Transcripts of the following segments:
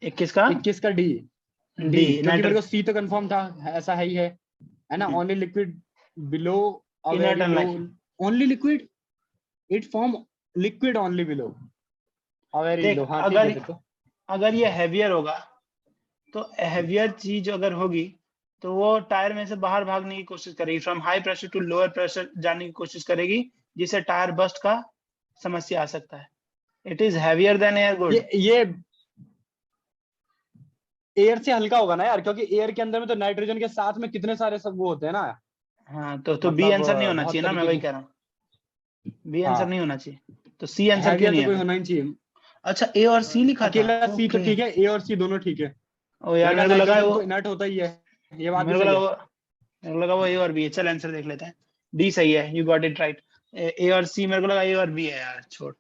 21 का 21 का D, D क्योंकि मेरे को सी तो कंफर्म था, ऐसा है ना। Only liquid below a inert very low, unlike. Only liquid, it form liquid only below a very देख लो। हाँ ठीक है अगर फिर तो। अगर ये हैवियर होगा तो हैवियर चीज अगर होगी तो वो टायर में से बाहर भागने की कोशिश करेगी, from high pressure to lower pressure जाने की कोशिश करेगी, जिससे टायर बस्ट का समस्या आ सकता है। It is heavier than air, good. ये एयर से हल्का होगा ना यार, क्योंकि एयर के अंदर में तो नाइट्रोजन के साथ में कितने सारे सब वो होते हैं ना। हाँ तो बी मतलब आंसर नहीं होना बहुत चाहिए ना, मैं तरीके वही की। कह रहा हूँ, बी आंसर हाँ, नहीं होना चाहिए। तो सी आंसर क्यों हैवियर नहीं तो है कोई फिर? होना ही चाहिए। अच्छा ए और सी लिखा था, अकेला सी तो ओके। ठीक है, ए और सी दोनों ठीक है। ओ यार लगा मेरे को लगा नाइट्रोजन वो, तो इनर्ट होता ही है, ये बात भी मेरे को सही लगा है। वो मेरे को लगा वो ए और बी है। चल आंसर देख लेते हैं। डी सही है, यू गॉट इट राइट। ए और सी मेरे को लगा ए और बी है यार, छोड़।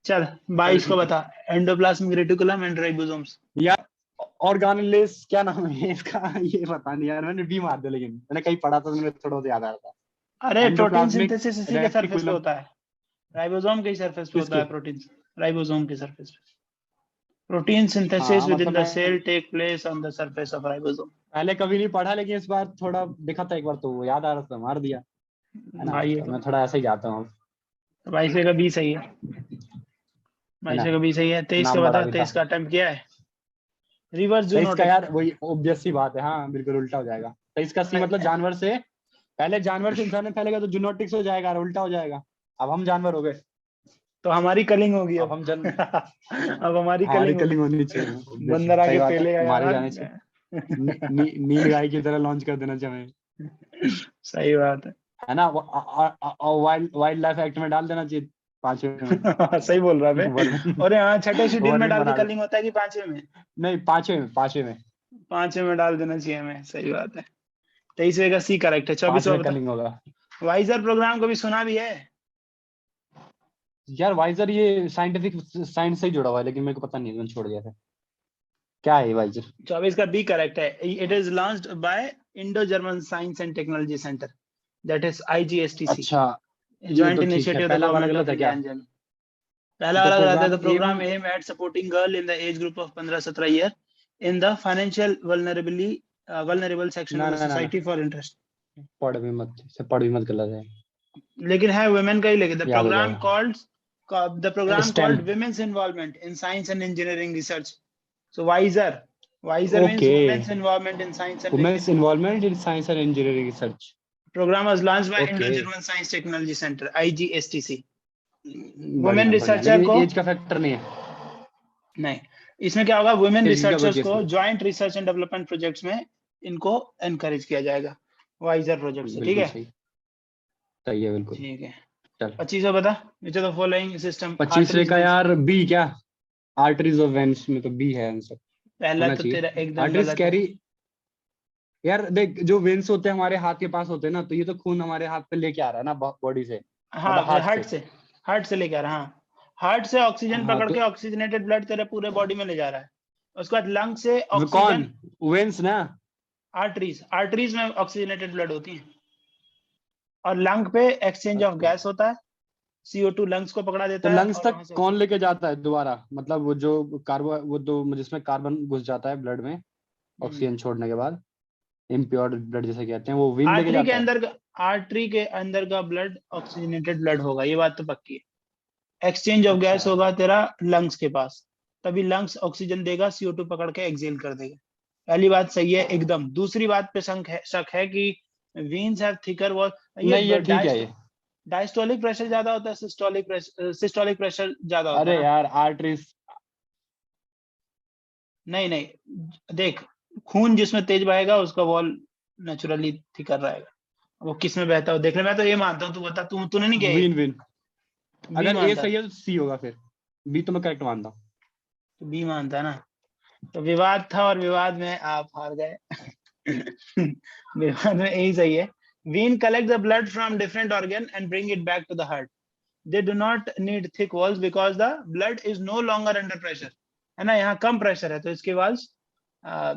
चल चल 22 को ठीक है बता। Endoplasmic reticulum and ribosomes. यार। ऑर्गेनेलिस क्या नाम है इसका ये पता नहीं यार, मैंने बी मार दिया, लेकिन मैंने कहीं पढ़ा था तो मुझे थोड़ा बहुत याद आ रहा था। अरे प्रोटीन एंडोप्लाज्मिक सिंथेसिस इसी के सरफेस पे रेटिकुलम। होता है, राइबोसोम के सरफेस पे होता किसके? है प्रोटीन। राइबोसोम के सरफेस पे प्रोटीन सिंथेसिस हाँ विद मतलब इन द मैं cell take place on the surface of ribosome. पहले कभी नहीं पढ़ा, लेकिन इस बार थोड़ा देखा था एक बार तो वो याद आ रहा था, मार दिया। है ना, भाई ये तो को मैं थोड़ा ऐसे ही जाता हूँ। तो 22 का बी सही है, है 22 ना, का बी सही है। 23 का नाम बड़ा बता, भी था। 23 का अटेम्प्ट किया है। रिवर्स तो इसका जूनोटिक। यार वही ऑब्वियस सी बात है, हाँ बिल्कुल उल्टा हो जाएगा। तो इसका सी मतलब जानवर से, पहले जानवर से इंसान में फैलेगा तो जूनोटिक्स हो जाएगा, और उल्टा हो जाएगा। अब हम जानवर हो गए। तो हमारी कलिंग होगी अब अब। हम जन अब हमारी हमारी कलिंग कलिंग होगी। होनी चाहिए, ऑब्वियसली बंदर सही आके बात है, पेलेगा यार मारे आज। जाने चाहिए। नील गाय की तरह लॉन्च कर देना चाहिए हमें। सही बात है। है ना, वाइल्ड वाइल्ड लाइफ एक्ट में डाल देना चाहिए, 5वें में। सही बोल रहा है बे। वर्मिंग, और हाँ छठे शेड्यूल में वर्मिंग डाल के बना दे। कलिंग होता है कि 5वें में? नहीं, 5वें में। 5वें में डाल देना चाहिए हमें, सही बात है। 23वें का सी करेक्ट है। 24वां 5वें बता। कलिंग होगा। वाइजर प्रोग्राम कभी सुना भी है? यार वाइजर ये साइंटिफिक साइंस से ही जुड़ा हुआ है, लेकिन मेरे को पता नहीं, मैंने छोड़ दिया था। क्या है वाइजर? 24 का बी करेक्ट है। It is launched by Indo German science and technology centre, that is IGSTC, अच्छा, ये जॉइंट तो ठीक है। इनिशिएटिव ऑफ द पहला वाला गवर्नमेंट गलत ऑफ है इंडिया क्या? And Germany. पहला तो वाला रहता है, program the program M. M at supporting girl in the age group of 15-17 year in the financial vulnerable section of ना द ना ना ना, सोसाइटी फॉर इंटरेस्ट। पढ़ भी मत, गलत है। लेकिन है वुमेन का ही, लेकिन द याद हो प्रोग्राम जाएगा। Called the program STEM. Called women's involvement in science and engineering research. So wiser means okay, women's involvement in science and women's engineering. Involvement in science and engineering research. Program was launched by okay, Indo-German Science Technology Center, IGSTC. Women बढ़िया बढ़िया, researcher लेकिन को, as का factor नहीं है। नहीं, इसमें क्या होगा, वुमेन एज का रिसर्चर्स बच्चे को इसमें। Joint research and development projects में इनको एनकरेज किया जाएगा वाइजर प्रोजेक्ट से, ठीक बिल्कुल है? सही, सही है बिल्कुल। ठीक है। चल, 25 बता। Which of the following system 25वें आर्टरीज का वेंस। यार बी क्या? आर्टरीज ऑफ वेन्स में तो बी है आंसर, पहला होना तो चाहिए। तेरा एकदम आर्टरीज गलत है। कैरी, यार देख जो वेन्स होते हैं हमारे हाथ के पास होते हैं ना, तो ये तो खून हमारे हाथ पे लेके आ रहा है ना बॉडी से, हाँ मतलब हार्ट हार्ट से। से, हार्ट से लेकर, हाँ हार्ट से ऑक्सीजन हाँ पकड़ तो के ऑक्सीजनेटेड ब्लड तेरे पूरे बॉडी में ले जा रहा है। उसके बाद लंग से वो कौन? ऑक्सीजन, वेन्स ना? आर्टरीज, आर्टरीज में ऑक्सीजनेटेड ब्लड होती है। और लंग पे एक्सचेंज ऑफ अच्छा, गैस होता है, CO2 लंग्स को पकड़ा तो देता है लंग्स और तक वहां से कौन ऑक्सीजन। लेके जाता है दोबारा? मतलब वो जो कार्बो, वो तो जिसमें कार्बन घुस जाता है ब्लड में ऑक्सीजन छोड़ने के बाद, इम्प्योर ब्लड जिसे कहते हैं, वो विन लेके आर्टरी के जाता है। अंदर, आर्टरी के अंदर का ब्लड ऑक्सीजनेटेड ब्लड होगा, ये बात तो पक्की है। एक्सचेंज ऑफ अच्छा, गैस होगा तेरा लंग्स के पास, तभी लंग्स ऑक्सीजन देगा, CO2 पकड़ के एक्सेल कर देगा। पहली बात सही है एकदम। दूसरी बात पे शक है कि veins have thicker wall। ये नहीं ये ठीक है ये। डायस्टोलिक प्रेशर ज्यादा होता है, सिस्टोलिक प्रेशर ज्यादा होता है अरे ना? यार आर्टरीज, नहीं नहीं, देख, खून जिसमें तेज बहेगा उसका वॉल नेचुरली थिकर रहेगा। वो किस में बहता हो देखने, मैं तो ये मानता हूँ, तू बता, तूने नहीं किया ये? Win win. बी अगर ए मानता है? सही है तो सी होगा फिर, बी तो मैं करेक्ट मानता हूँ। तो बी मानता है ना? तो विवाद था और विवाद में आप हार गए। विवाद में यही सही है। Vein collect the blood from different organ and bring it back to the heart. They do not need thick walls because the blood is no longer under pressure. है ना, यहाँ कम प्रेशर है तो इसके walls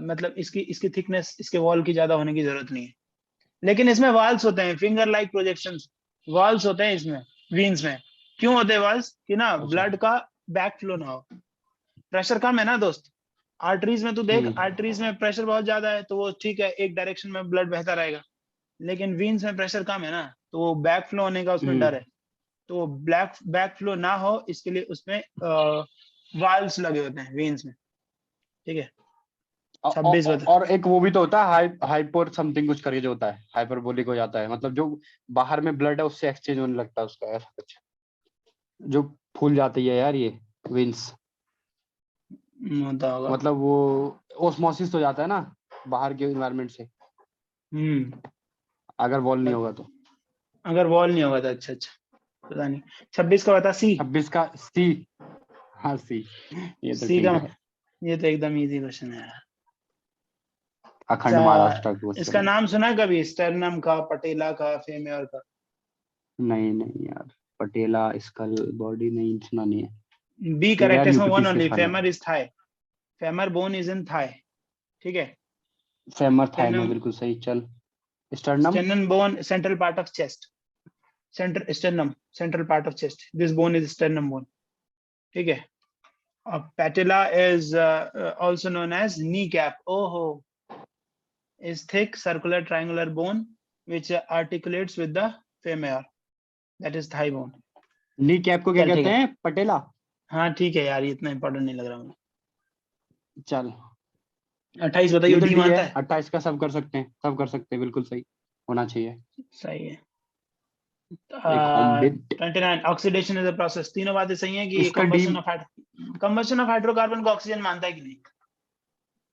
मतलब इसकी इसकी थिकनेस, इसके वॉल की ज्यादा होने की जरूरत नहीं है। लेकिन इसमें वाल्स होते हैं, फिंगर लाइक प्रोजेक्शंस, वाल्स होते हैं इसमें, वीन्स में। क्यों होते हैं वाल्स? कि ना अच्छा, ब्लड का बैक फ्लो ना हो। प्रेशर कम है ना दोस्त, आर्टरीज में तू देख, आर्टरीज में प्रेशर बहुत ज्यादा है तो वो ठीक है, एक डायरेक्शन में ब्लड बहता रहेगा, लेकिन वीन्स में प्रेशर कम है ना, तो वो बैक फ्लो होने का उसमें डर है, तो बैक फ्लो ना हो इसके लिए उसमें वाल्व्स लगे होते हैं वीन्स में। ठीक है, 26 बता। और एक वो भी तो होता है हाइपर समथिंग कुछ करके जो होता है, हाइपरबोलिक हो जाता है, मतलब जो बाहर में ब्लड है उससे एक्सचेंज होने लगता है उसका, ऐसा कुछ जो फूल जाती है यार ये विंस, होता होगा। मतलब वो ओस्मोसिस हो जाता है ना बाहर के एनवायरनमेंट से, अगर वॉल नहीं होगा तो। अगर वॉल नहीं होगा तो अच्छा अच्छा, पता नहीं। 26 का बता, सी। 26 का सी। हाँ सी, ये तो सी का, ठीक है। ये तो एकदम इजी क्वेश्चन है यार। अखंड महाराष्ट्र का इसका क्वेश्चन है। नाम सुना है कभी, स्टर्नम का, पटेला का, फेम्योर का? नहीं नहीं यार, पटेला स्कल बॉडी नहीं सुना, नहीं है। बी ठीक है करेक्ट यार, है, इसमें वन यूपीपीसी ओनली, खाना। Femur is thigh, femur bone is in thigh. ठीक है। फेमर थाई में स्टेर्नम, बिल्कुल सही। चल sternum. Sternum bone central part of chest, centre sternum central part of chest, this bone is sternum bone. ठीक है। Patella is also known as kneecap, ओहो, is thick circular triangular bone which articulates with the femur, that is thigh bone. Knee cap को क्या चल ठीक कहते है, हैं? पटेला। हाँ ठीक है यार, ये इतना इंपॉर्टेंट नहीं लग रहा मुझे। चल 28 ये बताइए, तो डी डी है, मानता है? 28 का सब कर सकते हैं, सब कर सकते हैं, बिल्कुल सही होना चाहिए। सही है। एक home bit. 29 oxidation is a process, तीनों बातें सही है कि इसका डी कंबशन ऑफ हाइड्रोकार्बन को ऑक्सीजन मानता है कि नहीं?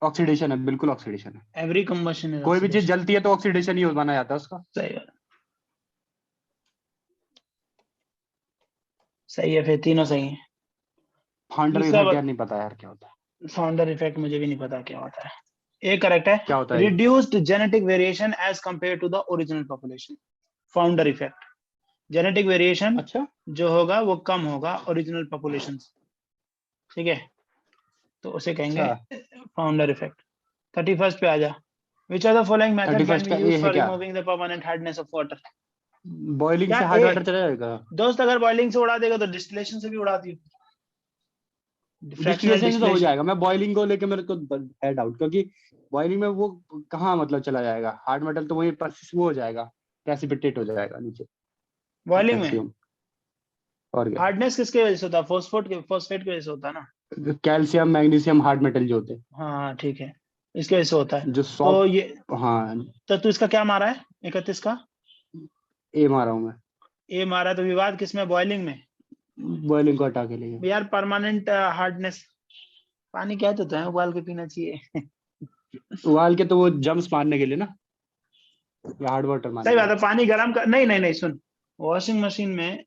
ऑक्सीडेशन है, बिल्कुल ऑक्सीडेशन है। एवरी कंबशन इज कोई भी चीज ऑक्सीडेशन। जलती है तो ऑक्सीडेशन ही माना जाता है उसका। सही है, सही है, फिर तीनों सही है। फाउंडर दूसरा इफेक्ट यार नहीं पता यार क्या होता है। फाउंडर इफेक्ट मुझे भी नहीं पता क्या होता है। एक करेक्ट है, क्या होता है ये? Reduced genetic variation as compared to the original population, founder effect. Genetic variation अच्छा जो होगा वो कम होगा ओरिजिनल पॉपुलेशन से। ठीक है, तो उसे कहेंगे अच्छा। Founder effect. 31 पे आ जा, which are the following method can 31 be का ए यूज्ड है फॉर क्या? Removing the permanent hardness of water? Boiling क्या से हार्ड ए, वाटर चला जाएगा? दोस्त अगर बॉइलिंग से उड़ा देगा तो डिस्टिलेशन से भी उड़ा दियो, फ्रैक्शनल डिस्टिलेशन से तो हो डिस्टिलेशन। जाएगा। मैं बॉइलिंग को लेके मेरे को है डाउट, क्योंकि बॉइलिंग में वो कहाँ मतलब चला जाएगा, हार्ड मेटल तो वही वो हो जाएगा, प्रेसिपिटेट हो जाएगा नीचे, बॉइलिंग में मैक्सिमम। और क्या? हार्डनेस किसके वजह से होता है? फॉस्फेट की वजह से होता है ना। कैल्शियम मैग्नीशियम हार्ड मेटल जो होते हैं, हाँ हाँ ठीक है, इसके वजह से होता है। जो तो सॉफ्ट। ये, हाँ तो तू इसका क्या मारा है 31 का? ए मारा हूँ मैं, ए मारा, तो विवाद किसमें, बॉइलिंग में? बॉइलिंग को हटा के लिए। यार परमानेंट हार्डनेस, पानी कहते तो है उबाल के पीना चाहिए। उबाल के तो वो जम्स मारने के लिए ना, या हार्ड वाटर मारने सही के बात लिए। है, पानी गर्म कर, नहीं नहीं नहीं सुन, वॉशिंग मशीन में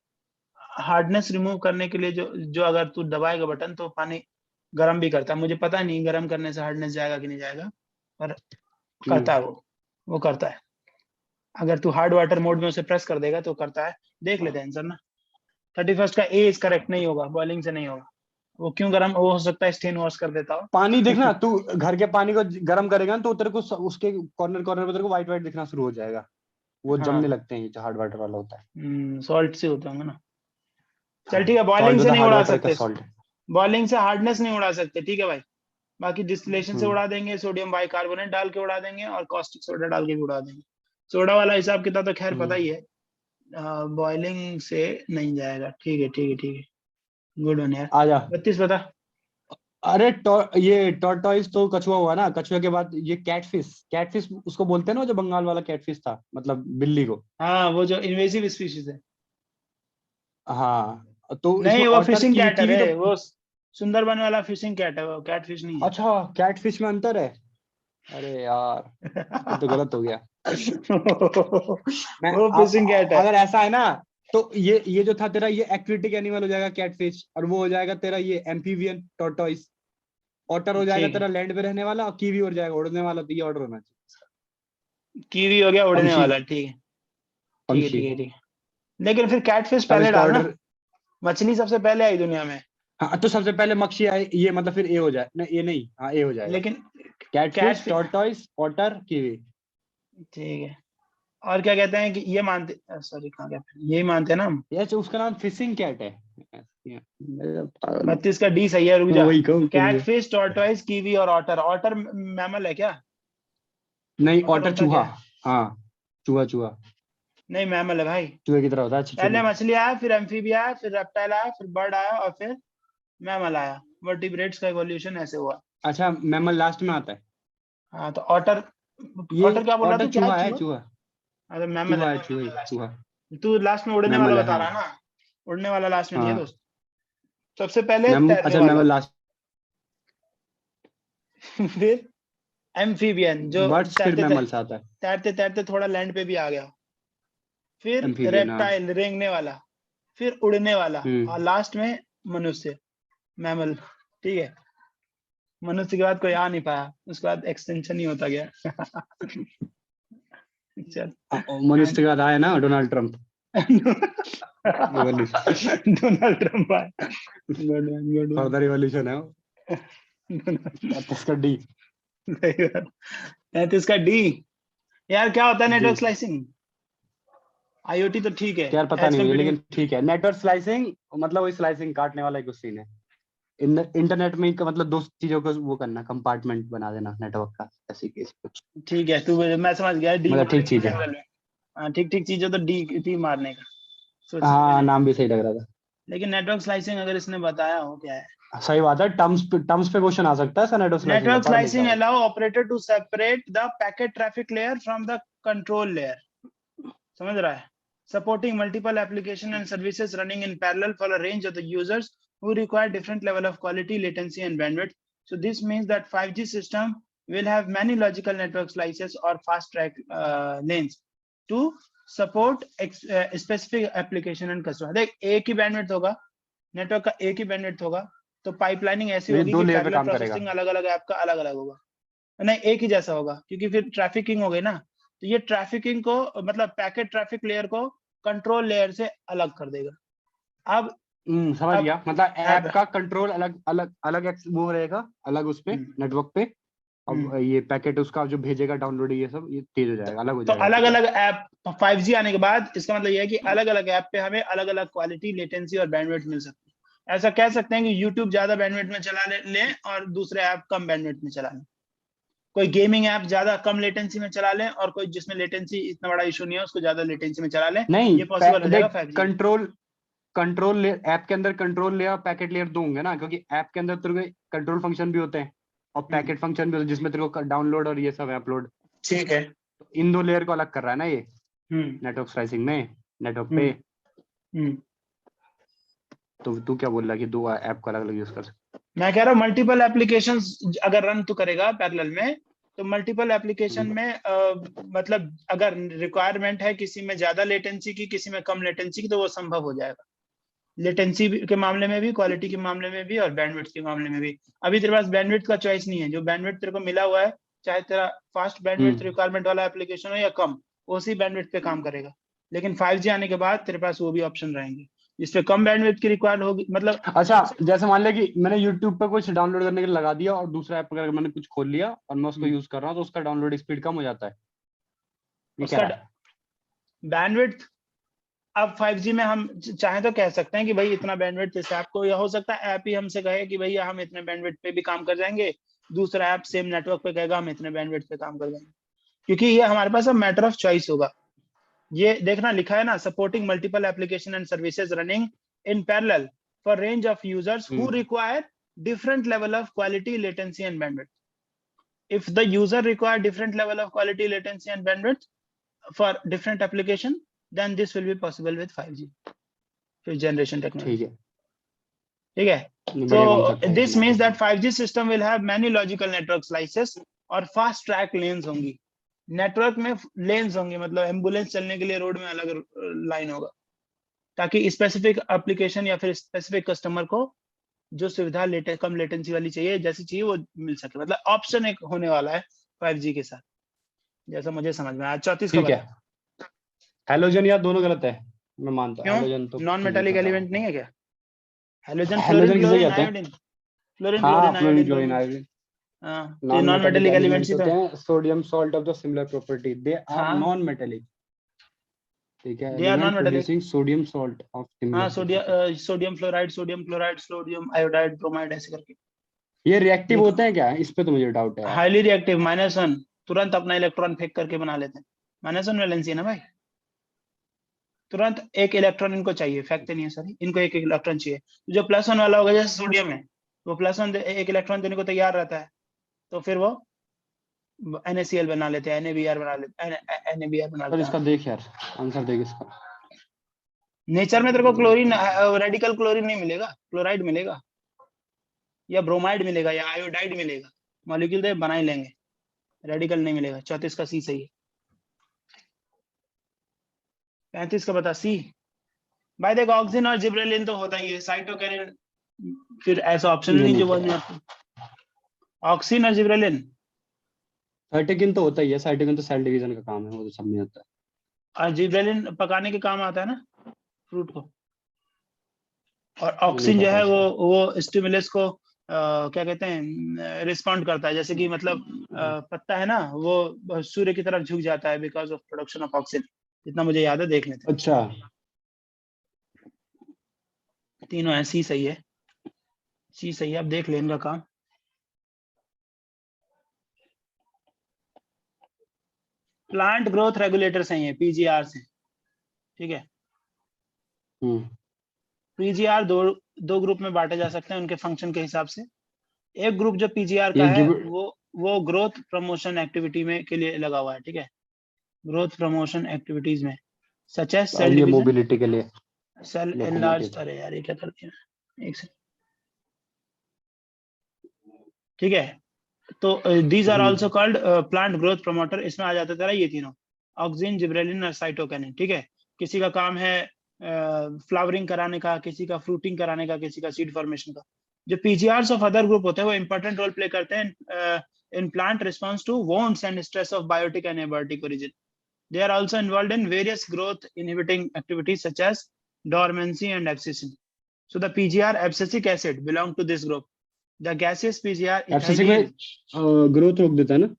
हार्डनेस रिमूव करने के लिए जो जो अगर तू दबाएगा बटन तो पानी गर्म भी करता है, मुझे पता नहीं गर्म करने से हार्डनेस जाएगा कि नहीं जाएगा, पर करता है वो करता है। अगर तू हार्ड वाटर मोड में उसे प्रेस कर देगा तो करता है, देख लेते हैं आंसर ना। 31 का ए इज करेक्ट, नहीं होगा, बॉइलिंग से नहीं होगा। वो क्यों गर्म, वो हो सकता है स्टेन वॉश कर देता हो। पानी देखना, तू घर के पानी को गर्म करेगा ना तो तेरे को उसके कॉर्नर कॉर्नर पे तेरे को व्हाइट व्हाइट दिखना शुरू हो जाएगा, वो जमने हाँ, लगते हैं जो हार्ड वाटर वाला होता है। सॉल्ट से होता होंगे ना। चल हाँ, ठीक है, बॉइलिंग सॉल्ट से होता है, नहीं हार्ड उड़ा वाटर का सकते, सॉल्ट। बॉइलिंग से हार्डनेस नहीं उड़ा सकते, ठीक है भाई। बाकी डिस्टिलेशन से हम्म उड़ा देंगे, सोडियम बाइकार्बोनेट डाल के उड़ा देंगे और कॉस्टिक सोडा डाल के भी उड़ा देंगे। सोडा वाला हिसाब किताब तो खैर पता हम्म। ही है, बॉइलिंग से नहीं जाएगा। ठीक है ठीक है ठीक है, गुड वन यार। आजा। 32 बता। अरे ये टॉर्टोइस तो कछुआ हुआ ना, कछुए के बाद ये कैटफिश, कैटफिश उसको बोलते हैं ना, जो बंगाल वाला कैटफिश था, मतलब बिल्ली को। हाँ, वो जो इन्वेसिव स्पीशीज है। हाँ तो इसमें नहीं, वो ऑटर फिशिंग कीवी कैट है कीवी तो। रे, वो सुंदरबन वाला फिशिंग कैट है, वो कैट फिश नहीं है। अच्छा कैटफिश में अंतर है? अरे यार ये तो गलत हो गया। मैं वो फिशिंग कैट है। अगर ऐसा है ना तो ये जो था तेरा, ये एक्वेटिक एनिमल हो जाएगा कैटफिश, और वो हो जाएगा तेरा ये एम्फीबियन टॉर्टोइस। ऑटर हो जाएगा ठीक है, तेरा लैंड पे रहने वाला, और कीवी हो जाएगा उड़ने वाला, तो ये ऑर्डर होना चाहिए। कीवी हो गया उड़ने पंछी। वाला, ठीक है ठीक है पंछी। ठीक है ठीक है। लेकिन फिर कैटफिश तब पहले इसका डालना, ऑर्डर। मछली सबसे पहले आई दुनिया में। हाँ तो सबसे पहले मक्खी आए, ये मतलब फिर ए हो जाए ना, ये नहीं, हाँ ए हो जाएगा। लेकिन catfish cat, tortoise otter kiwi. ठीक है। और क्या कहते हैं कि ये मानते, सॉरी कहाँ गया, यही मानते हैं ना हम। ये उसका नाम फिशिंग कैट है, मैं 32 का डी सही है, रुक जा। वही कहूँ कैटफिश, टॉर्टोइस, कीवी और ऑटर। ऑटर मैमल है क्या? नहीं, ऑटर ऑटर होता चूहा। क्या है? हाँ चूहा चूहा नहीं मैमल है भाई। चूहे की तरह होता है। पहले मछली आया, फिर एम्फीबिया आया, फिर रेप्टाइल आया, फिर बर्ड आया और फिर मैमल आया। वर्टिब्रेट्स का इवोल्यूशन ऐसे हुआ। अच्छा मैमल लास्ट में आता है। हाँ तो ऑटर, ये ऑटर क्या बोल रहा ऑटर तू, क्या है चूहा है, चूहा? चूहा अरे मैमल है चूहा है, ना, चूहे मैमल लास्ट चूहा में। तू लास्ट में उड़ने मैमल वाला है बता हाँ। रहा है ना, उड़ने वाला लास्ट में नहीं है हाँ दोस्त। सबसे पहले मैम, तैरने अच्छा वाला, मैमल लास्ट। फिर एम्फीबियन जो बर्ड्स फिर तैरते मैमल्स आता है। तैरते तैरते थोड़ा लैंड पे भी आ गया, फिर एम्फीबियन हाँ। रेप्टाइल रेंगने वाला, फिर उड़ने वाला, और हम्म। लास्ट में मनुष्य, मैमल। ठीक है, मनुष्य के बाद कोई आ नहीं पाया, उसके बाद एक्सटेंशन ही होता गया। चल। मनुष्य के बाद आया ना Donald Trump. Revolution, Donald Trump आया। Good one, good one. Further revolution है वो। 33 का डी। 33 का डी। यार क्या होता है जी नेटवर्क स्लाइसिंग? आईओटी तो ठीक है, यार पता एज नहीं मुझे, कंप्यूटिंग। लेकिन ठीक है। नेटवर्क स्लाइसिंग मतलब वही स्लाइसिंग काटने वाला एक सीन है। इंटरनेट में का मतलब दो चीजों को वो करना, कंपार्टमेंट बना देना नेटवर्क का, ऐसी केस कुछ। ठीक है, तू, मैं समझ गया, डी मतलब ठीक मारेगा चीज है। जनरल में। हाँ ठीक ठीक चीज है तो डी डी मारने का सोचने का हाँ नहीं। नाम भी सही लग रहा था। लेकिन नेटवर्क स्लाइसिंग अगर इसने बताया हो क्या है? सही बात है। टर्म्स पे क्वेश्चन आ सकता है सर नेटवर्क स्लाइसिंग का, नेटवर्क पढ़ ले क्या स्लाइसिंग होगा। Allow operator to separate the packet traffic layer from the control layer. समझ रहा है? Supporting multiple application and services running in parallel for a range of the users who require different level of quality, latency, and bandwidth. So this means that 5G system will have many logical network slices or fast track lanes to support specific application and customer. देख एक ही bandwidth होगा, network का एक ही bandwidth होगा, तो pipelining ऐसी लेकिन होगी दो कि लेयर पे पैरेलल काम करेगा। प्रोसेसिंग अलग अलग ऐप का अलग अलग होगा। नहीं एक ही जैसा होगा, क्योंकि फिर ट्रैफिकिंग हो गई ना, तो ये ट्रैफिकिंग को मतलब पैकेट ट्रैफिक लेयर को कंट्रोल लेयर से अलग कर देगा। अब समझ अब गया। मतलब ऐप ऐप का कंट्रोल अलग अलग अलग वो रहेगा अलग उस पे नेटवर्क पे। अब ये पैकेट उसका जो भेजेगा डाउनलोड ये सब ये तेज हो जाएगा, अलग हो तो जाएगा। अलग ठीक है। अलग ऐप 5G आने के बाद इसका मतलब यह है कि अलग अलग ऐप पे हमें अलग अलग क्वालिटी, लेटेंसी और बैंडविड्थ मिल सकती है। ऐसा कह सकते हैं कि यूट्यूब ज्यादा बैंडविड्थ में चला ले और दूसरे ऐप कम बैंडविड्थ में चला ले। कोई गेमिंग ऐप ज्यादा कम लेटेंसी में चला ले और कोई जिसमें लेटेंसी इतना बड़ा इशू नहीं है उसको ज्यादा लेटेंसी में चला ले। नहीं ये पॉसिबल हो जाएगा देख 5G में। कंट्रोल ऐप के अंदर कंट्रोल लेयर पैकेट लेयर दो होंगे ना, क्योंकि ऐप के अंदर तेरे को कंट्रोल फंक्शन भी होते हैं और पैकेट फंक्शन भी होते हैं जिसमें तेरे को डाउनलोड और ये सब है अपलोड। ठीक है। तो इन दो लेयर को अलग कर रहा है ना ये हम्म नेटवर्क स्लाइसिंग में नेटवर्क पे। हम्म हम्म तो तू क्या बोल रहा है कि दो ऐप को अलग अलग यूज कर सकते? मैं कह रहा हूँ मल्टीपल एप्लीकेशंस अगर रन तू करेगा पैरेलल में, तो मल्टीपल एप्लीकेशन में मतलब अगर रिक्वायरमेंट है किसी में ज्यादा लेटेंसी की, किसी में कम लेटेंसी की, तो वो संभव हो जाएगा। लेटेंसी के मामले में भी, क्वालिटी के मामले में भी और बैंडविड्थ के मामले में भी। अभी तेरे पास बैंडविड्थ का चॉइस नहीं है, जो बैंडविड्थ तेरे को मिला हुआ है, चाहे तेरा फास्ट बैंडविड्थ रिक्वायरमेंट वाला एप्लीकेशन हो या कम, उसी बैंडविड्थ पे काम करेगा। लेकिन 5G आने के बाद तेरे पास वो भी ऑप्शन रहेंगे जिसपे कम बैंडविड्थ की रिक्वायर्ड होगी। मतलब अच्छा जैसे मान लिया कि मैंने YouTube पे कुछ डाउनलोड करने के लिए लगा दिया और दूसरा ऐप अगर मैंने कुछ खोल लिया और मैं उसको यूज कर रहा हूँ तो उसका डाउनलोड स्पीड कम हो जाता है, ये कह उसका रहा है। बैंडविड्थ अब 5G में हम चाहे तो कह सकते हैं कि भाई इतना बैंडविड्थ इस ऐप को, या हो सकता है ऐप ही हमसे कहे कि भैया हम इतने बैंडविड्थ पे भी काम कर जाएंगे, दूसरा ऐप सेम नेटवर्क पे कहेगा हम इतने बैंडविड्थ पे काम कर जाएंगे। क्योंकि ये हमारे पास अब मैटर ऑफ चॉइस होगा। ये देखना लिखा है ना, supporting multiple application and services running in parallel for range of users who require different level of quality, latency and bandwidth. If the user require different level of quality, latency and bandwidth for different application, then this will be possible with 5G, fifth generation technology. ठीक है, ठीक है, बढ़िया concept so है। this means that 5G system will have many logical network slices और fast track lanes होंगी। Network में lens होंगे, मतलब एम्बुलेंस चलने के लिए रोड में अलग लाइन होगा, ताकि स्पेसिफिक एप्लीकेशन या फिर स्पेसिफिक कस्टमर को जो सुविधा कम लेटेंसी वाली चाहिए, जैसी चाहिए वो मिल सके। मतलब ऑप्शन एक होने वाला है 5G के साथ, जैसा मुझे समझ में आया। 34 का ठीक है। बता। हैलोजन यार दोनों गलत है, मैं मानता हूँ क्यों? हैलोजन तो नॉन ठीक है मेटालिक चल रहा एलिमेंट नहीं है। है क्या? हेलोजन, फ्लोरीन, हैलोजन किसे क्लोरीन, कहते हैं? आयोडीन, फ्लोरीन, हाँ क्लोरीन, फ्लोरीन आयोडीन क्लोरीन दोनों। आयोडीन हाँ तो ये non non metallic metallic elements elements ही तो होते है। हैं। Sodium salt of the similar property they are हाँ नॉन मेटालिक। ठीक है, They are element non-metallic. Producing sodium salt of हाँ, similar sodium fluoride, sodium chloride, sodium iodide, bromide, ऐसे करके। ये रिएक्टिव देखो, होते हैं क्या? इस पे तो मुझे डाउट है यार। हाईली रिएक्टिव, -1, तुरंत अपना इलेक्ट्रॉन फेंक करके बना लेते हैं। -1 वैलेंसी है ना भाई, तुरंत एक इलेक्ट्रॉन इनको चाहिए, फेंकते नहीं है सर, इनको एक इलेक्ट्रॉन चाहिए। जो +1 वाला होगा, जैसे सोडियम है, वो +1 एक इलेक्ट्रॉन देने को तैयार रहता है, तो फिर वो NaCl बना लेते हैं, NaBr बना लेते हैं, NaBr बना सर लेते इसका हैं। देख यार, आंसर देख इसका। नेचर में तेरे को क्लोरीन, रेडिकल क्लोरीन नहीं मिलेगा, क्लोराइड मिलेगा या ब्रोमाइड मिलेगा या आयोडाइड मिलेगा, मॉलिक्यूल दे बना ही लेंगे, रेडिकल नहीं मिलेगा। 34 का सी सही है। 35 का बता सी। भाई देख, ऑक्सीजन और जिब्रेलिन तो होता ही है, साइटोकिनिन फिर ऐसा ऑप्शन ये नहीं नहीं जो बोलने क्या? आपको। ऑक्सीजन और जिब्रेलिन, साइटोकिन तो होता ही है, साइटोकिन तो सेल डिवीजन का काम है, वो तो सब में होता है। और जिब्रेलिन पकाने के काम आता है ना फ्रूट को। और ये नहीं ऑक्सिन जो पता है इसका। वो स्टिमुलस को क्या कहते हैं, रिस्पॉन्ड करता है। जैसे कि मतलब पत्ता है ना, वो सूर्य की तरफ झुक जाता है because of production of oxygen, जितना मुझे याद है, देख लेते हैं। अच्छा, तीनों है, सी सही है, सी सही है। अब देख ले इनका काम। प्लांट ग्रोथ रेगुलेटर सही है, पीजीआर से, ठीक है। पीजीआर दो ग्रुप में बांटे जा सकते हैं उनके फंक्शन के हिसाब से। एक ग्रुप जो पीजीआर का ये है, गिव वो ग्रोथ प्रमोशन एक्टिविटी में के लिए लगा हुआ है, ठीक है, ग्रोथ प्रमोशन एक्टिविटीज में, सच एज सेल ये डिवीजन, मोबिलिटी के लिए, सेल एनलार्ज। लोकोमोटिव। अरे यार, ये क्या कर दिया, एक सेकंड, ठीक है। तो these are also called plant growth promoter. इसमें आ जाता है ये तीनों, ऑक्सिन, जिब्रेलिन और साइटोकिनिन, ठीक है। किसी का काम है फ्लावरिंग कराने का, किसी का फ्रूटिंग कराने का, किसी का सीड फॉर्मेशन का। जो पीजीआर्स ऑफ अदर ग्रुप होते हैं वो इंपॉर्टेंट रोल प्ले करते हैं in plant response to wants and stress of biotic and abiotic origin. They are also involved in various growth inhibiting activities such as dormancy and abscission. So the PGR abscisic acid belong to this group. The gaseous PGR FCC ethylene, में growth रोक देता है ना?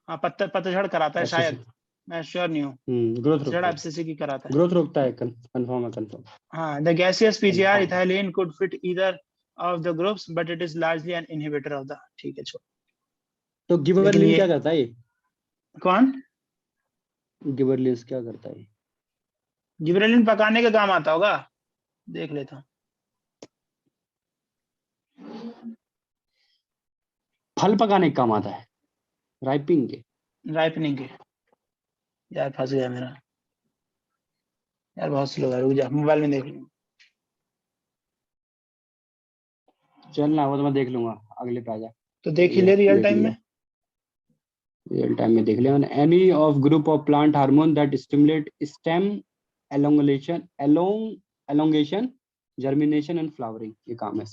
हाँ, पतझड़ कराता है FCC, शायद, मैं श्योर नहीं हूँ। ग्रोथ पतझड़ रोकता है, abscisic ही कराता है। ग्रोथ रोकता है, कंफर्म है, कंफर्म। हाँ, the gaseous PGR confirm. ethylene could fit either of the groups, but it is largely an inhibitor of the, ठीक है छोड़। तो लेकिन गिबरलिन ये क्या करता है? ये कौन? गिबरलिन क्या करता है? जिब्रेलिन पकाने का काम आता होगा, देख लेता हूँ। फल पकाने का काम आता है, राइपिंग के। राइपनिंग के, यार फंस गया मेरा, यार बहुत स्लो है, रुक जा, मोबाइल में देख लूँ। चलना, वो तो मैं देख लूंगा, अगले पे आ जा। तो देख ही ले रियल देख टाइम लिया, में। रियल टाइम में देख लिया। Any of group of plant hormone that stimulate stem elongation, germination and flowering, ये काम है।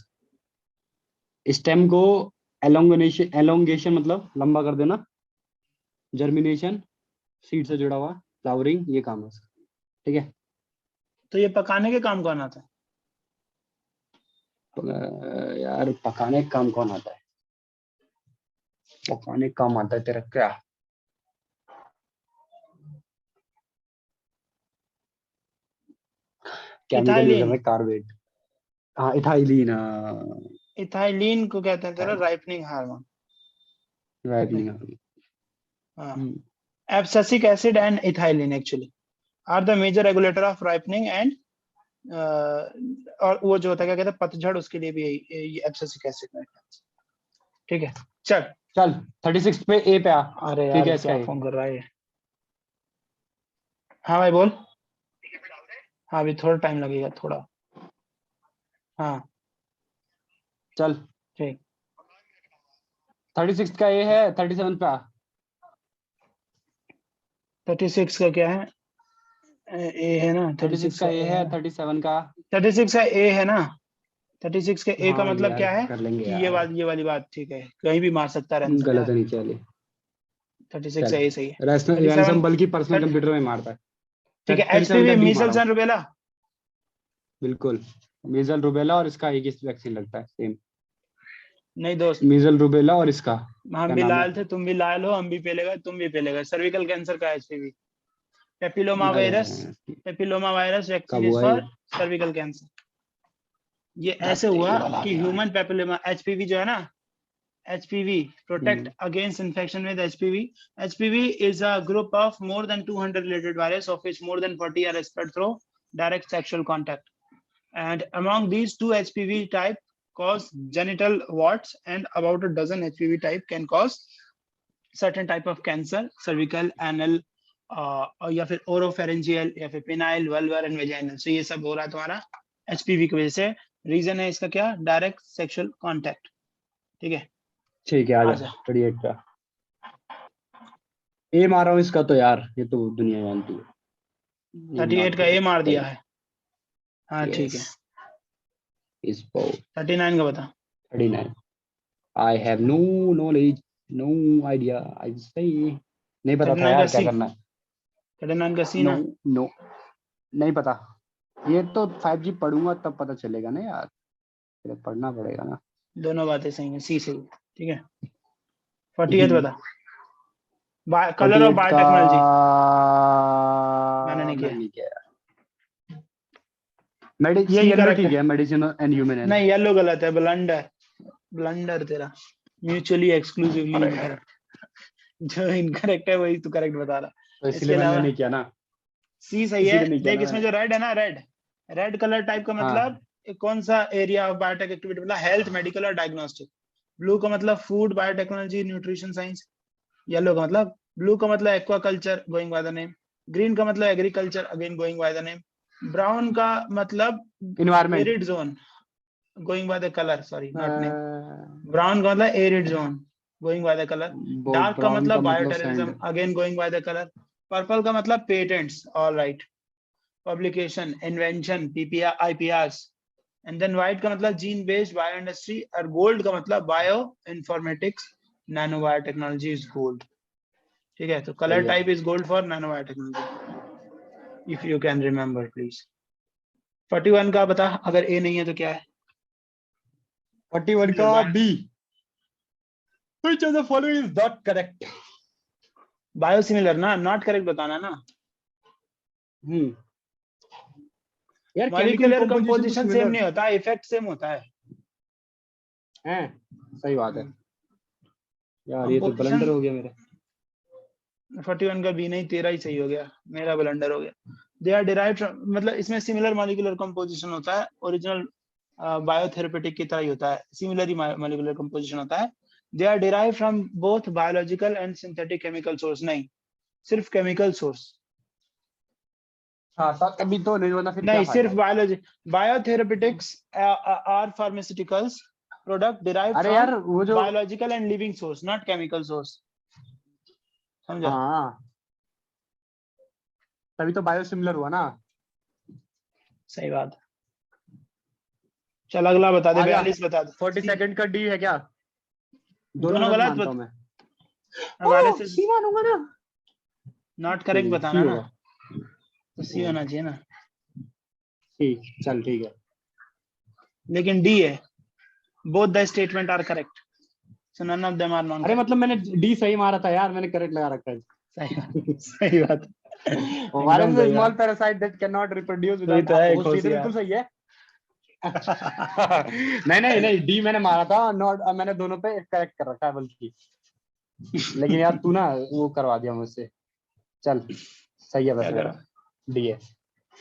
स्टेम को एलोंगेशन मतलब लंबा कर देना, जर्मिनेशन सीड से जुड़ा हुआ, फ्लावरिंग, ये काम है इसका, ठीक है। तो ये पकाने के काम कौन आता है? यार पकाने का काम कौन आता है? पकाने का काम आता है तेरा क्या? केमिकल यूज इथाइलिन, है कार्बेट। हाँ, इथाइलिन, इथाइलिन को कहते हैं तेरा राइपनिंग हार्मोन। राइपनिंग। हाँ, abscisic acid and ethylene actually are the major regulator of ripening and, और वो जो होता है क्या कहते हैं पतझड़, उसके लिए भी ये एब्सिसिक एसिड में, ठीक है। चल 36 पे ए पे आ। अरे ठीक यार है, इसका क्या ए। फोन कर रहा है ये? हाँ भाई बोल। हाँ, अभी थोड़ा टाइम लगेगा थोड़ा। हाँ चल ठीक। 36 का ए है, 37 पे आ। 36 का क्या है? ए है ना, 36 36 का का ए ए है है, ना, 37 का। 36 का ए है ना, 36 के ए का हाँ मतलब यार क्या है? कर लेंगे ये यार, ये वाली बात, ठीक है, कहीं भी मार सकता है रैंसम गलत यार। नहीं चले। 36 चल, का ए सही है। रैंसम 37, बल्कि पर्सनल कंप्यूटर में मारता है। ठीक है। 37 एचपीवी, का डी मीजल्स मारा हूँ। And rubella. बिल्कुल, मीजल रुबेला और इसका एक ही वैक्सीन लगता है, सेम। नहीं दोस्त, मीजल रुबेला और इसका हम क्या भी नाम है? लायल थे, तुम भी लायल हो, हम भी पेलेगा, तुम भी पेलेगा। सर्विकल कैंसर का HPV, papilloma virus vaccine is for cervical cancer. ये ऐसे हुआ कि ह्यूमन पेपिलोमा एचपीवी जो है ना, HPV protect against infection with HPV. HPV is a group of more than 200 related viruses, of which more than 40 are spread through direct sexual contact. And among these, 2 HPV type cause genital warts, and about a dozen HPV type can cause certain type of cancer, cervical, anal, या फिर oropharyngeal, या फिर penile, vulvar and vaginal. So ये सब हो रहा है तुम्हारा HPV की वजह से। रीजन है इसका क्या? Direct sexual contact. ठीक है, आजा 38 का ए मार रहा हूँ इसका, तो यार ये तो दुनिया जानती है। 38 का ए मार दिया है। हाँ ठीक है, इस पर 39 का बता। 39 I have no knowledge, no idea, I say नहीं पता था यार क्या करना है। 39 का सी ना? नो नहीं पता, ये तो 5G पढ़ूंगा तब पता चलेगा ना यार, फिर पढ़ना पड़ेगा ना। दोनों बातें सही हैं, सी सही, ठीक है। 48 बता, कलर ऑफ बायोटेक्नोलॉजी। मैंने नहीं किया। ये येलो ठीक है, मेडिसिन एंड ह्यूमन हेल्थ। नहीं, येलो गलत है, ब्लंडर तेरा, म्यूचुअली एक्सक्लूसिवली इनकरेक्ट। जो इनकरेक्ट है वही तू करेक्ट बता रहा, तो इसलिए मैंने नहीं किया ना। सी सही है। देख इसमें जो रेड है ना, रेड कलर टाइप का मतलब कौन सा एरिया ऑफ बायोटेक एक्टिविटी, मतलब हेल्थ, मेडिकल और डायग्नोस्टिक। ब्लू का मतलब food, biotechnology, nutrition science. Yellow का मतलब, ब्लू का मतलब aquaculture, going by the name. Green का मतलब agriculture, again going by the name. Brown का मतलब environment, arid zone, going by the colour, sorry not name. Brown का मतलब arid zone, going by the colour. Dark का मतलब bioterrorism, again going by the colour. Purple का मतलब patents, all right. Publication, invention, PPR, IPRs. And then white का मतलब gene based bio industry, और gold का मतलब bioinformatics, nano biotechnology is gold. ठीक है, तो colour type is gold for nano biotechnology, if you can remember please. 41 का बता, अगर ए नहीं है तो क्या है? 41 का B, which of the following is not correct? Biosimilar ना, नॉट करेक्ट बताना ना। यार मॉलिक्यूलर कंपोजिशन सेम नहीं होता, इफेक्ट सेम होता है। सही बात है यार, ये तो ब्लंडर हो गया मेरा। 41 का बी नहीं, तेरा ही सही हो गया, मेरा ब्लंडर हो गया। दे आर डिराइव्ड फ्रॉम, मतलब इसमें सिमिलर मॉलिक्यूलर कंपोजिशन होता है, ओरिजिनल बायोथेरेपेटिक की तरह ही होता है, सिमिलर ही मॉलिक्यूलर कंपोजिशन होता है। They are derived from both biological and synthetic chemical source. नहीं, सिर्फ केमिकल सोर्स। अभी तो नहीं होना, फिर नहीं, सिर्फ biology. Biotherapeutics are pharmaceuticals product derived from biological and living source, not chemical source. समझा? तभी तो बायोसिमिलर हुआ ना। सही बात। चल अगला बता दे, 42 बता दे। 42 का डी है क्या? दोनों गलत मानता हूं मैं। सी मानूंगा ना, नॉट करेक्ट बताना ना, तो सी होना चाहिए ना। चल ठीक है, लेकिन डी है। Both the statement are correct, so none of them are none. अरे मतलब मैंने डी सही मारा था यार, मैंने करेक्ट लगा रखा है। सही बात। Virus is small parasite that can not reproduce without host. बिल्कुल सही है। नहीं डी मैंने मारा था, नॉट मैंने दोनों पे करेक्ट कर रखा है बल्कि। लेकिन यार तू ना वो करवा दिया मुझसे। चल सही है, वैसे डी है।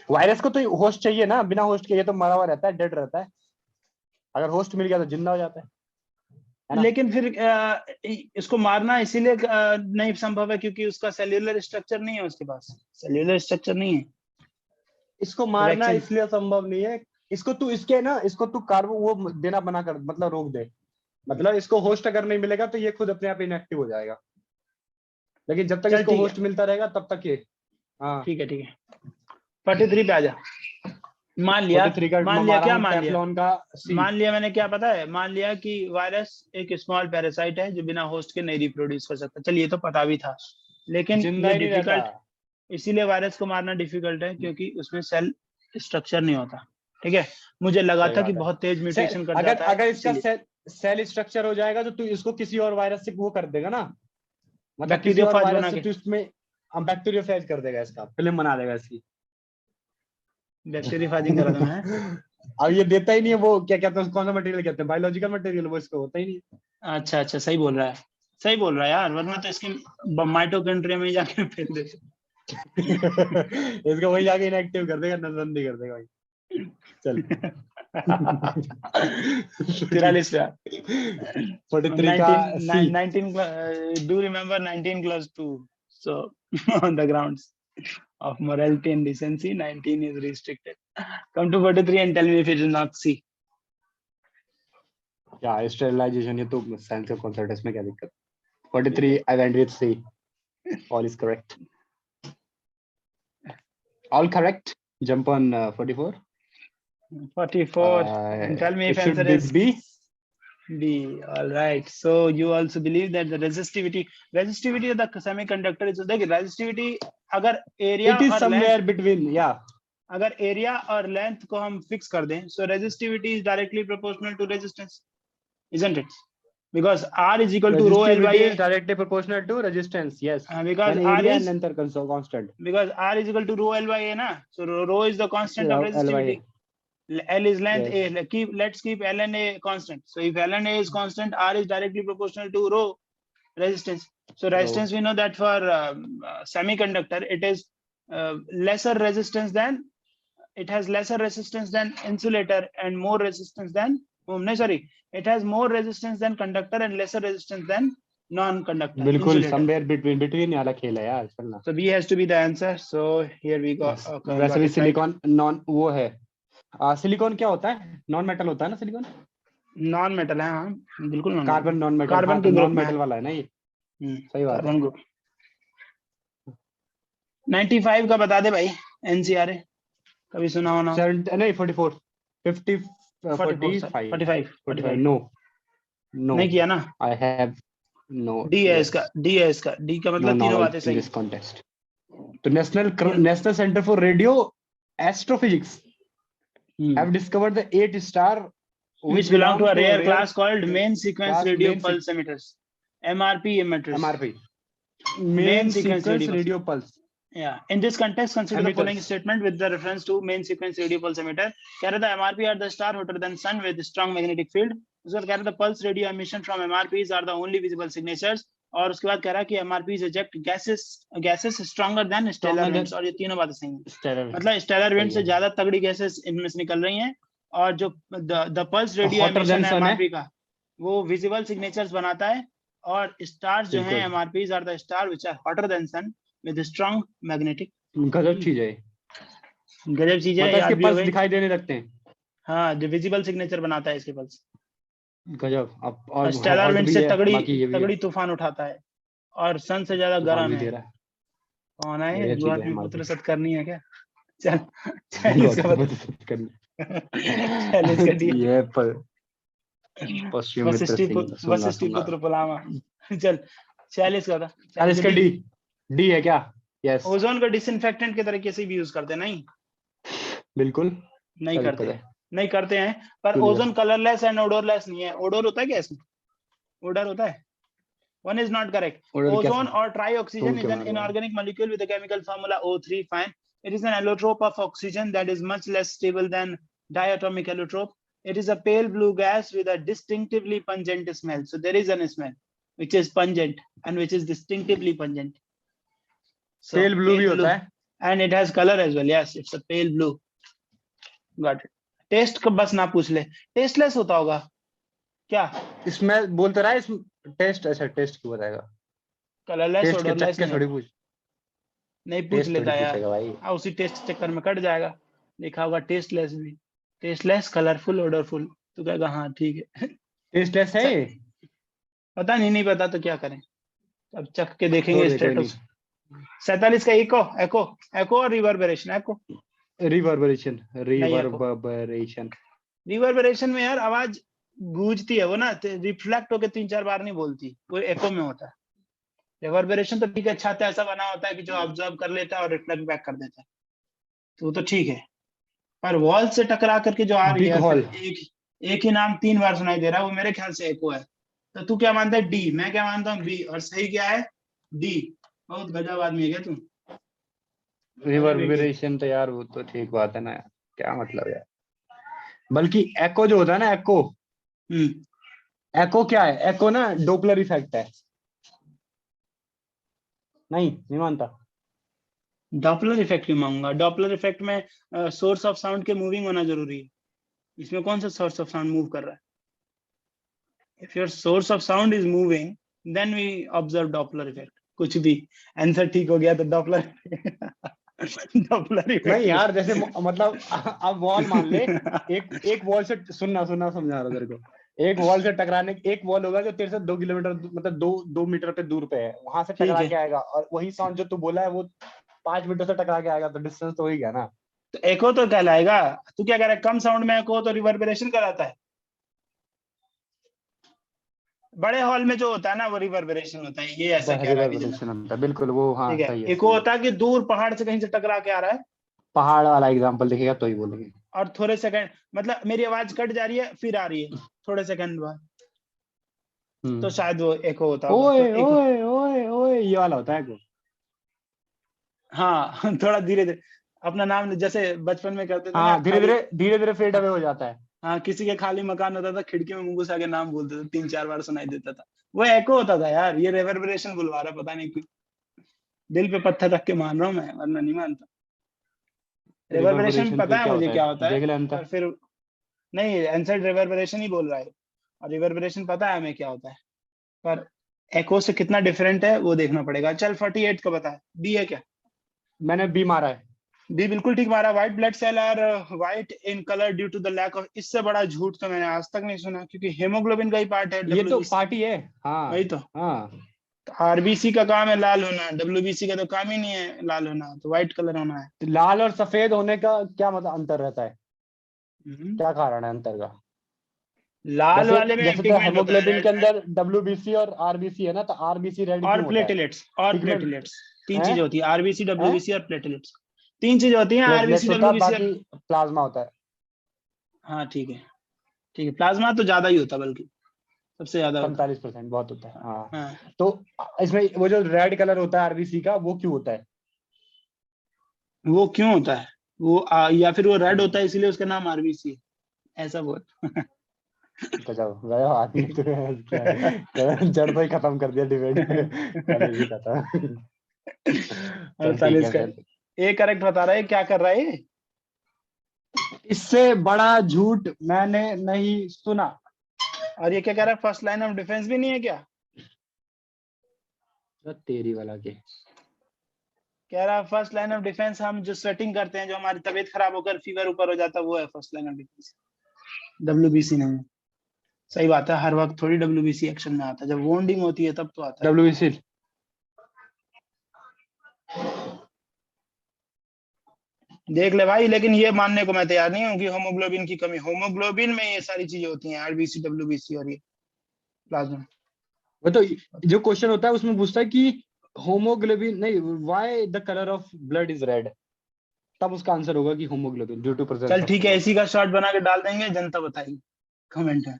वायरस को तो होस्ट चाहिए ना, बिना होस्ट के ये तो मरा हुआ रहता है, डेड रहता है। अगर होस्ट मिल गया तो जिंदा हो जाता है ना? लेकिन फिर इसको मारना इसीलिए नहीं संभव है क्योंकि उसका सेल्यूलर स्ट्रक्चर नहीं है, उसके पास सेल्यूलर स्ट्रक्चर नहीं है। इसको मारना इसलिए संभव नहीं है, इसको तू कार्बो वो देना बना कर, मतलब रोक दे। मतलब इसको होस्ट अगर नहीं मिलेगा तो ये खुद अपने आप इनएक्टिव हो जाएगा, लेकिन जब तक इसको होस्ट मिलता रहेगा तब तक ये। हाँ ठीक है। 43 पे आ जा। मान लिया मैंने, क्या पता है, मान लिया कि वायरस एक स्मॉल पैरासाइट है जो बिना होस्ट के नहीं रिप्रोड्यूस कर सकता। चलिए, तो पता भी था, लेकिन ये डिफिकल्ट, इसीलिए वायरस को मारना डिफिकल्ट है क्योंकि उसमें सेल स्ट्रक्चर नहीं होता। ठीक है, मुझे लगा था कि बहुत तेज म्यूटेशन कर जाता है। अगर इसका सेल स्ट्रक्चर हो जाएगा तो तू इसको किसी और वायरस से वो कर देगा ना, मतलब किसी और वायरस से तू इसमें हम बैक्टीरियोफेज कर देगा इसका, फिल्म बना देगा इसकी। बैक्टीरियोफेजिंग करा दूं मैं। अब ये देता ही नहीं है, वो क्या कहते हैं, कौन सा मटेरियल कहते हैं, बायोलॉजिकल मटेरियल, वो इसको होता ही नहीं। अच्छा अच्छा, सही बोल रहा है, सही बोल रहा है यार, वरना तो इसकी माइटोकॉन्ड्रिया में जाके फेंक देते। इसको वही जाके इनएक्टिव कर देगा, नजरबंदी कर देगा भाई। चल 43 पे 43 का सी। 19 do remember 19 clause 2, so on the grounds of morality and decency 19 is restricted. Come to 43 and tell me if it is not C. क्या स्टेरिलाइजेशन, ये तो साइंस का कॉन्सेप्ट है, इसमें क्या दिक्कत। 43 I went with C. All is correct. All correct. Jump on 44. 44 and tell me if it should answer be is B. B. All right, so you also believe that the resistivity of the semiconductor is, देखिए resistivity अगर area It is और somewhere length, between. Yeah. अगर area और length को हम fix कर दें, so resistivity is directly proportional to resistance, isn't it? Because R is equal to rho L by Resistivity A. is directly proportional to resistance. Yes. Because When R area is and length are constant. because R is equal to rho L by A, na? So rho is the constant of L by resistivity. L is length, Yes. A. Let's keep L and A constant. So if L and A is constant, R is directly proportional to rho resistance. So resistance, we know that for semiconductor, it is lesser resistance than, it has lesser resistance than insulator and more resistance than, no, sorry, it has more resistance than conductor and lesser resistance than non-conductor. बिल्कुल insulator. somewhere between वाला खेल है यार, चलना। So B has to be the answer. So here we go. Yes. Okay, वैसे got भी it right. Silicon non वो है, सिलिकॉन क्या होता है, नॉन मेटल होता है ना सिलिकॉन। नॉन मेटल है, हाँ बिल्कुल non carbon non metal, carbon हाँ के तो ग्रुप नॉन में मेटल वाला है ना ये। सही बात है। Carbon group. 95 का बता दे भाई, एनसीआरए कभी सुना हो ना? नहीं 44 50 45 नो नहीं किया ना। आई हैव नो। डी है इसका, डी है इसका, डी का मतलब तीनों बातें सही। दिस कॉन्टेस्ट तो national centre for radio astrophysics have discovered the 8 star which belong to a rare class called main sequence radio pulse emitters, MRP emitters. MRP, main sequence radio pulse. Yeah. In this context, consider the following statement with the reference to main sequence radio pulse emitter. कह रहा था MRP are the star hotter than sun with strong magnetic field. उसके बाद कह रहा था pulse radio emission from MRPs are the only visible signatures. और उसके बाद कह रहा कि MRPs eject gases stronger than stellar winds. और ये तीनों बातें सही हैं। मतलब stellar winds से ज्यादा तगड़ी gases इनमें से निकल रही हैं। और जो the pulse radio emission है MRP का, वो visible signatures बनाता है। और stars जो हैं MRPs are the star which are hotter than sun with a strong magnetic. गजब चीज है, गजब चीज है, इसके पल्स दिखाई देने लगते हैं। हाँ, जो विजिबल सिग्नेचर बनाता है इसके पल्स। गजब। अब और स्टेलर विंड से तगड़ी तूफान उठाता है और सन से ज्यादा गर्म है। कौन है? गौतमी पुत्र सत करनी है क्या? चल इसका डी ये पर वशिष्ठ पुत्र पुलामा। चल 46 का था। चल इसका डी है क्या? यस। ओजोन को डिसइंफेक्टेंट के तरीके से भी यूज करते हैं? नहीं, बिल्कुल नहीं करते हैं। पर ओजोन कलरलेस एंड ओडोरलेस नहीं है। ओडोर होता है क्या इसमें? ओडोर होता है? One is not correct. Ozone or trioxygen is an inorganic molecule with a chemical formula O3. Fine. It is an allotrope of oxygen that is much less stable than diatomic allotrope. It is a pale blue gas with a distinctively pungent smell. So there is an smell which is pungent and which is distinctively pungent. So pale blue भी होता है and it has color as well. Yes, it's a pale blue. Got it. Test का बस ना पूछ ले, tasteless होता होगा क्या? इसमें बोलते रहा है टेस्ट, अच्छा टेस्ट क्यों बताएगा? कलरलेस ओडरलेस थोड़ी पूछ नहीं पूछ लेता यार, उसी टेस्ट चक्कर में कट जाएगा। लिखा होगा टेस्टलेस भी, टेस्टलेस कलरफुल ओडरफुल, तो कहेगा हाँ ठीक है टेस्टलेस है। पता नहीं पता तो क्या करें, अब चख के देखेंगे स्टेटस। 47 का एको और रिवर्बरेशन में यार आवाज गूंजती है वो ना, रिफ्लेक्ट होके 3-4 बार नहीं बोलती, वो एको में होता है। रिवर्बरेशन तो ठीक है, छत ऐसा बना होता है कि जो ऑब्जर्व कर लेता है और रिफ्लेक्ट बैक कर देता है, तो वो तो ठीक है। पर वॉल से टकरा करके जो आ रही है एक ही नाम 3 बार सुनाई दे रहा है, वो मेरे ख्याल से एको है। तो तू क्या मानता है? डी। मैं क्या मानता हूँ? बी। और सही क्या है? डी। बहुत गजब आदमी है क्या तू? रिवर्बरेशन तो यार वो तो ठीक बात है ना यार, क्या मतलब यार। बल्कि एको जो होता है ना, एको, हम्म। एको क्या है, एको ना डोपलर इफेक्ट है। नहीं मानता। डॉपलर इफेक्ट क्यों मांगूंगा? डॉपलर इफेक्ट में सोर्स ऑफ साउंड के मूविंग होना जरूरी है। इसमें कौन सा सोर्स ऑफ साउंड मूव कर रहा है? If your source of sound is moving then we observe Doppler effect. कुछ भी आंसर ठीक हो गया तो डॉपलर डॉपलर नहीं इफेक्ट। यार, जैसे मतलब अब वॉल मान ले, एक एक वॉल से, सुनना सुनना समझा रहा हूँ तेरे को। एक वॉल से टकराने, एक वॉल होगा जो तेरे से 2 किलोमीटर मतलब 2 मीटर पे दूर पे है, वहां से ठीक टकरा है, के आएगा, और वही साउंड जो तू बोला है वो 5 मीटर से टकरा के आएगा, तो डिस्टेंस तो वही गया ना। तो एको तो कहलाएगा। तू क्या कह रहा है? कम साउंड में एको तो रिवर्बरेशन कहलाता है। बड़े हॉल में जो होता है ना वो रिवर्बरेशन होता है, ये ऐसा कह रहा है विजन। रिवर्बरेशन होता है, बिल्कुल वो, हाँ ठीक है, सही है एको सही है। होता है कि दूर पहाड़ से कहीं से टकरा के आ रहा है पहाड़ वाला एग्जांपल दिखेगा तो ही बोलेंगे। और थोड़े सेकंड, मतलब मेरी आवाज कट जा रही है फिर आ रही है थोड़े सेकंड बाद, तो हम्म। शायद वो एको होता होगा। ओए तो एको, ओए ओए ओए, ये वाला होता है को। हाँ थोड़ा धीरे धीरे अपना नाम जैसे बचपन में करते थे ना हाँ, धीरे खाली। धीरे धीरे धीरे फेड अवे हो जाता है। हाँ, किसी के खाली मकान होता था, खिड़की में मुंह घुसा के नाम बोलते थे, 3-4 बार सुनाई देता था। वो एको होता था यार, ये रेवर्बरेशन बुलवा रहा, पता नहीं क्यों। दिल पे पत्थर रख के मान रहा हूँ मैं, वरना नहीं मानता। रेवर्बरेशन रिवर्बरेशन पता फिर है क्या मुझे होता क्या है, होता है, देख ले पर अंतर। फिर नहीं, आंसर रेवर्बरेशन ही बोल रहा है। और रिवर्बरेशन पता है हमें क्या होता है, पर एको से कितना डिफरेंट है वो देखना पड़ेगा। चल 48 का बता, बी है क्या? मैंने बी मारा है। बी बिल्कुल ठीक मारा। White blood cell are white in colour due to the lack of, इससे बड़ा झूठ तो मैंने आज तक नहीं सुना, क्योंकि हेमोग्लोबिन का ही पार्ट है ये तो डब्ल्यूबीसी। पार्टी है। हाँ वही तो। हाँ। आरबीसी का काम है लाल होना, डब्ल्यूबीसी का तो काम ही नहीं है लाल होना, तो व्हाइट कलर होना है। तो लाल और सफेद होने का क्या मतलब अंतर रहता है, हम्म। क्या कारण है अंतर का? लाल जैसे वाले में जैसे तो पिगमेंट होता है हेमोग्लोबिन के रेड। अंदर डब्ल्यूबीसी और आरबीसी है ना, तो आरबीसी रेड और क्यों होता है? प्लेटलेट्स, और पिगमेंट प्लेटलेट्स। तीन है। चीजें होती है, आरबीसी हैं? डब्ल्यूबीसी और प्लेटलेट्स। तीन चीजें होती हैं, आरबीसी प्लेटलेट्स होता है, डब्ल्यूबीसी और। बाकी प्लाज्मा होता है। हाँ ठीक है, ठीक है, प्लाज्मा तो ज्यादा ही होता है, बल्कि सबसे ज्यादा होता है। 45% बहुत होता है, हाँ। हाँ। तो इसमें वो जो रेड कलर होता है आरबीसी का, वो क्यों होता है? वो क्यों होता है? वो या फिर वो रेड होता हम्म, है इसलिए उसका नाम आरबीसी है, ऐसा बोल। गजब गजब आदमी तो है, क्या है, जड़ पे ही खत्म कर दिया डिबेट। कॉलेज ही खत्म। चल ठीक 48 है का फिर। ए करेक्ट बता रहा है, क्या कर रहा है ये? इससे बड़ा झूठ मैंने नहीं सुना। और ये क्या कह रहा है, फर्स्ट लाइन ऑफ डिफेंस भी नहीं है क्या? तो तेरी वाला के। कह रहा है फर्स्ट लाइन ऑफ डिफेंस, हम जो स्वेटिंग करते हैं, जो हमारी तबीयत खराब होकर फीवर ऊपर हो जाता है, वो है first line of defence. WBC नहीं है। सही बात है, हर वक्त थोड़ी डब्ल्यूबीसी एक्शन में आता है, जब वोंडिंग होती है तब तो आता है। डब्ल्यूबीसी। देख ले भाई, लेकिन ये मानने को मैं तैयार नहीं हूँ कि होमोग्लोबिन की कमी, होमोग्लोबिन में ये सारी चीजें होती हैं, आरबीसी डब्ल्यूबीसी और ये प्लाज्मा। वो तो जो क्वेश्चन होता है उसमें पूछता है कि होमोग्लोबिन नहीं, why the colour of blood is red, तब उसका आंसर होगा कि होमोग्लोबिन ड्यू टू प्रेजेंस चल ऑफ ठीक है, इसी हीमोग्लोबिन। का शॉर्ट बना के डाल देंगे, जनता बताएगी, कमेंट है।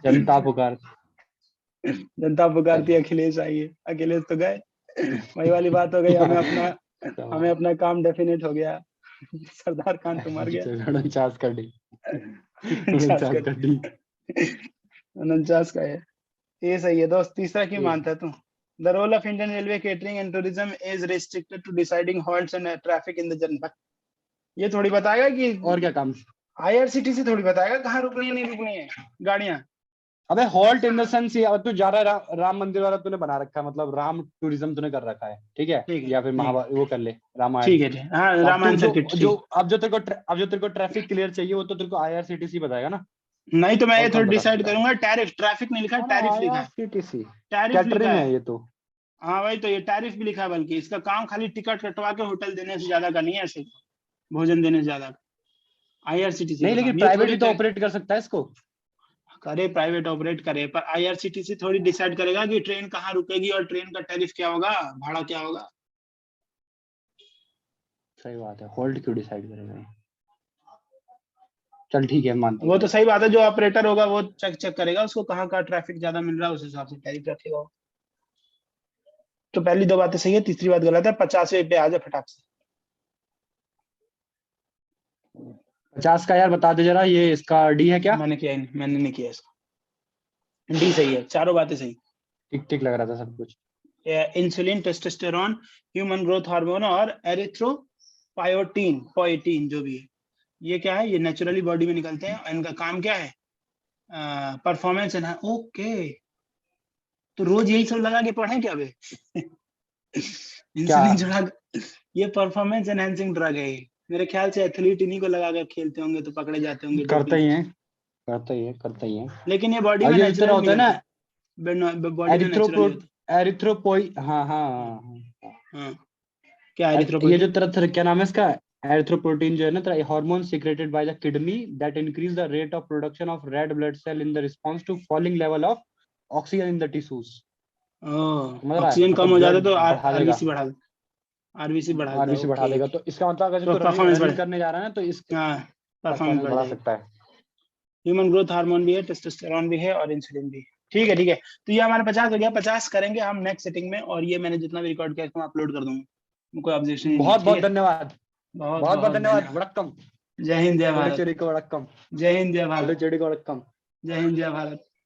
जनता पुकार। जनता पुकारती चल है, अखिलेश आइए, अखिलेश तो गए। वही वाली बात हो गई, हमें अपना काम डेफिनेट हो गया। सरदार खान तो मर गया। 49 कर दी। 49 49 का, कर दी। 49 का है। ये सही है दोस्त, तीसरा क्यों ये मानता है तू? The role of Indian railway catering and tourism is restricted to deciding halts and traffic in the journey. ये थोड़ी बताएगा कि और क्या काम? आईआरसीटीसी थोड़ी बताएगा कहाँ रुकनी है नहीं रुकनी है गाड़ियां। अबे हॉल्ट इन द सेंस, ये अब तू जा रहा है राम मंदिर वाला तूने बना रखा है, मतलब राम टूरिज्म तूने कर रखा है, ठीक है, ठीक है, या फिर ठीक है, वो कर ले रामायण। ठीक है, ठीक हाँ, तो अब तू रामायण जो सर्किट जो ठीक। अब जो तेरे को ट्रैफिक क्लियर चाहिए, वो तो तेरे को आईआरसीटीसी बताएगा ना। नहीं तो मैं ये और कौन थोड़ी बता डिसाइड सकता है? करूंगा, टैरिफ, ट्रैफिक नहीं लिखा है, हाँ ना, टैरिफ लिखा है। आईआरसीटीसी टैरिफ लिखा कैटरिंग है। है ये तो। हाँ भाई, तो ये टैरिफ भी लिखा है, बल्कि इसका काम खाली टिकट कटवा के होटल देने से ज्यादा का नहीं है, ऐसे भोजन देने से ज्यादा का। आईआरसीटीसी नहीं, का लेकिन काम ये प्राइवेट थोड़ी भी तो तय ऑपरेट कर सकता है इसको। करे, प्राइवेट ऑपरेट करे, पर आईआरसीटीसी थोड़ी डिसाइड करेगा कि ट्रेन कहाँ रुकेगी और ट्रेन का टैरिफ क्या होगा, भाड़ा क्या होगा। सही बात है, होल्ड क्यों डिसाइड करेगा ये? चल ठीक है, मान वो लिया। तो सही बात है, जो ऑपरेटर होगा वो चेक चेक करेगा उसको कहाँ का ट्रैफिक ज्यादा मिल रहा है, उस हिसाब से टैरिफ रखेगा वो। तो पहली दो बातें सही है, तीसरी बात गलत है। 50वें पे आ जा फटाक से। 50 का यार बता दे जरा, ये इसका डी है क्या? मैंने किया ही नहीं, मैंने नहीं किया इसका। डी सही है, चारों बातें सही। ठीक ठीक लग रहा था सब कुछ। Insulin, testosterone, human growth hormone और एरिथ्रोपायोटीन, पोएटीन जो भी है, ये क्या है? ये नेचुरली बॉडी में निकलते हैं और इनका काम क्या है? परफॉर्मेंस है ना। ओके, तो रोज यही सब लगा के पढ़े क्या बे? इंसुलिन जुड़ा, ये परफॉर्मेंस एनहांसिंग ड्रग है ये। मेरे ख्याल से एथलीट इन्हीं को लगाकर खेलते होंगे तो पकड़े जाते होंगे करते doping ही के। हैं, करते ही है, करते ही है। लेकिन ये बॉडी और में ये जो तेरा नेचुरल होता है ना निकलता है, बॉडी में नेचुरली होता एरिथ्रोपोई, हाँ हाँ हाँ। है। हाँ, क्या ये एरिथ्रोपोइटिन? जो तेरा क्या नाम है इसका, एरिथ्रोपोइटिन जो है ना तेरा, hormone secreted by the kidney that increase the rate of production of red blood cell in the response to falling level of oxygen in the tissues. समझ रहा है? ऑक्सीजन कम मतलब हो जाता ब्लड तो बढ़ा देगा, आरबीसी बढ़ा, आरबीसी बढ़ा देता है। आरबीसी बढ़ा ओके देगा। ओके, तो इसका मतलब अगर तो तो परफॉर्मेंस बढ़, रनिंग करने जा रहा है ना तो इस हाँ परफॉर्मेंस परफॉर्मेंस बढ़ बढ़ा जाएगी। सकता है। ह्यूमन ग्रोथ हार्मोन भी है, टेस्टोस्टेरोन भी है और इंसुलिन भी है। ठीक है ठीक है, तो ये हमारे 50 हो गया। 50 करेंगे हम नेक्स्ट सेटिंग में, और ये मैंने जितना भी रिकॉर्ड किया इसको अपलोड कर दूंगा, कोई ऑब्जेक्शन ही नहीं है। बहुत ठीक बहुत है, धन्यवाद, बहुत बहुत बहुत बहुत धन्यवाद। धन्यवाद। वड़क्कम, जय हिंद जय चोरी भारत। चोरी को वड़क्कम, जय हिंद जय चोरी भारत। चोरी को वड़क्कम। जय हिंद जय भारत।